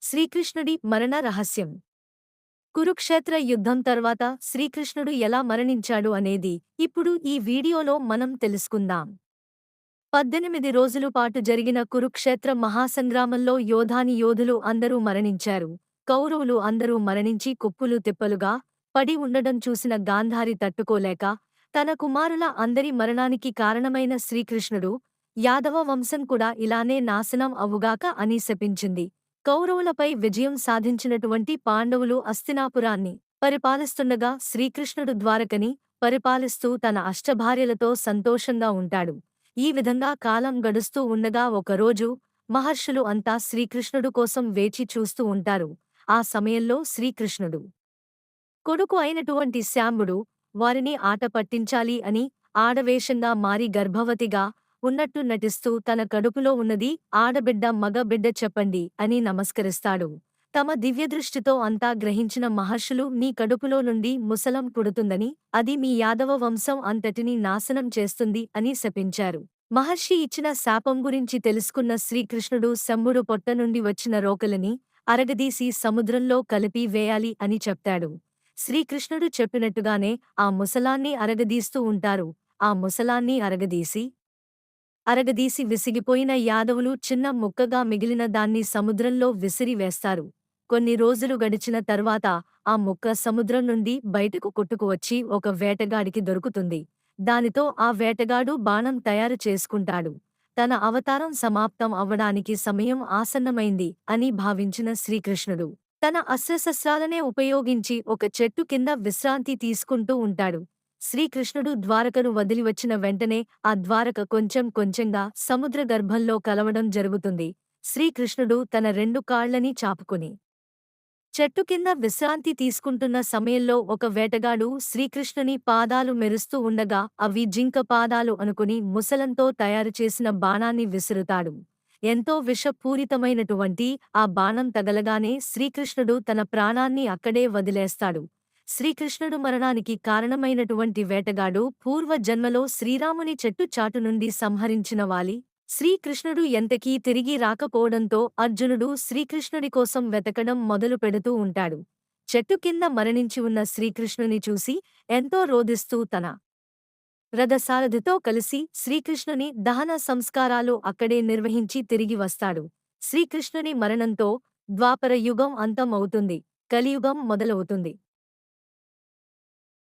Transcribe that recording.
శ్రీకృష్ణుడి మరణ రహస్యం. కురుక్షేత్ర యుద్ధం తర్వాత శ్రీకృష్ణుడు ఎలా మరణించాడు అనేది ఇప్పుడు ఈ వీడియోలో మనం తెలుసుకుందాం. 18 రోజుల పాటు జరిగిన కురుక్షేత్ర మహాసంగ్రామంలో యోధులు అందరూ మరణించారు. కౌరవులు అందరూ మరణించి కుప్పులు తిప్పలుగా పడి ఉండడం చూసిన గాంధారి తట్టుకోలేక తన కుమారుల అందరి మరణానికి కారణమైన శ్రీకృష్ణుడు, యాదవ వంశం కూడా ఇలానే నాశనం అవ్వుగాక అని శపించింది. కౌరవులపై విజయం సాధించినటువంటి పాండవులు హస్తినాపురాన్ని పరిపాలిస్తుండగా శ్రీకృష్ణుడు ద్వారకని పరిపాలిస్తూ తన అష్టభార్యలతో సంతోషంగా ఉంటాడు. ఈ విధంగా కాలం గడుస్తూ ఉండగా ఒకరోజు మహర్షులు అంతా శ్రీకృష్ణుడు కోసం వేచి చూస్తూ ఉంటారు. ఆ సమయంలో శ్రీకృష్ణుడు కొడుకు అయినటువంటి శాంబుడు వారిని ఆట పట్టించాలి అని ఆడవేషంగా మారి గర్భవతిగా ఉన్నట్టు నటిస్తూ తన కడుపులో ఉన్నది ఆడబిడ్డ మగ బిడ్డ చెప్పండి అని నమస్కరిస్తాడు. తమ దివ్యదృష్టితో అంతా గ్రహించిన మహర్షులు నీ కడుపులో నుండి ముసలం పుడుతుందని, అది మీ యాదవ వంశం అంతటినీ నాశనం చేస్తుంది అని శపించారు. మహర్షి ఇచ్చిన శాపం గురించి తెలుసుకున్న శ్రీకృష్ణుడు శంభుడు పొట్ట నుండి వచ్చిన రోకలిని అరగదీసి సముద్రంలో కలిపి వేయాలి అని చెప్తాడు. శ్రీకృష్ణుడు చెప్పినట్టుగానే ఆ ముసలాన్ని అరగదీస్తూ ఉంటారు. ఆ ముసలాన్ని అరగదీసి విసిగిపోయిన యాదవులు చిన్న ముక్కగా మిగిలిన దాన్ని సముద్రంలో విసిరి వేస్తారు. కొన్ని రోజులు గడిచిన తర్వాత ఆ ముక్క సముద్రం నుండి బయటకు కొట్టుకువచ్చి ఒక వేటగాడికి దొరుకుతుంది. దానితో ఆ వేటగాడు బాణం తయారు చేసుకుంటాడు. తన అవతారం సమాప్తం అవ్వడానికి సమయం ఆసన్నమైంది అని భావించిన శ్రీకృష్ణుడు తన అస్త్రశస్త్రాలనే ఉపయోగించి ఒక చెట్టు కింద విశ్రాంతి తీసుకుంటూ ఉంటాడు. శ్రీకృష్ణుడు ద్వారకను వదిలివచ్చిన వెంటనే ఆ ద్వారక కొంచెం కొంచెంగా సముద్ర గర్భంలో కలవడం జరుగుతుంది. శ్రీకృష్ణుడు తన 2 కాళ్లని చాపుకుని చెట్టు కింద విశ్రాంతి తీసుకుంటున్న సమయంలో ఒక వేటగాడు శ్రీకృష్ణుని పాదాలు మెరుస్తూ ఉండగా అవి జింక పాదాలు అనుకుని ముసలంతో తయారుచేసిన బాణాన్ని విసురుతాడు. ఎంతో విషపూరితమైనటువంటి ఆ బాణం తగలగానే శ్రీకృష్ణుడు తన ప్రాణాన్ని అక్కడే వదిలేస్తాడు. శ్రీకృష్ణుడు మరణానికి కారణమైనటువంటి వేటగాడు పూర్వ జన్మలో శ్రీరాముని చెట్టు చాటు నుండి సంహరించిన వాలి. శ్రీకృష్ణుడు ఎంతకీ తిరిగి రాకపోవడంతో అర్జునుడు శ్రీకృష్ణుడి కోసం వెతకడం మొదలు పెడుతూ ఉంటాడు. చెట్టు కింద మరణించి ఉన్న శ్రీకృష్ణుని చూసి ఎంతో రోదిస్తూ తన రథసారథితో కలిసి శ్రీకృష్ణుని దహన సంస్కారాలు అక్కడే నిర్వహించి తిరిగి వస్తాడు. శ్రీకృష్ణుని మరణంతో ద్వాపర యుగం అంతం అవుతుంది. కలియుగం మొదలవుతుంది.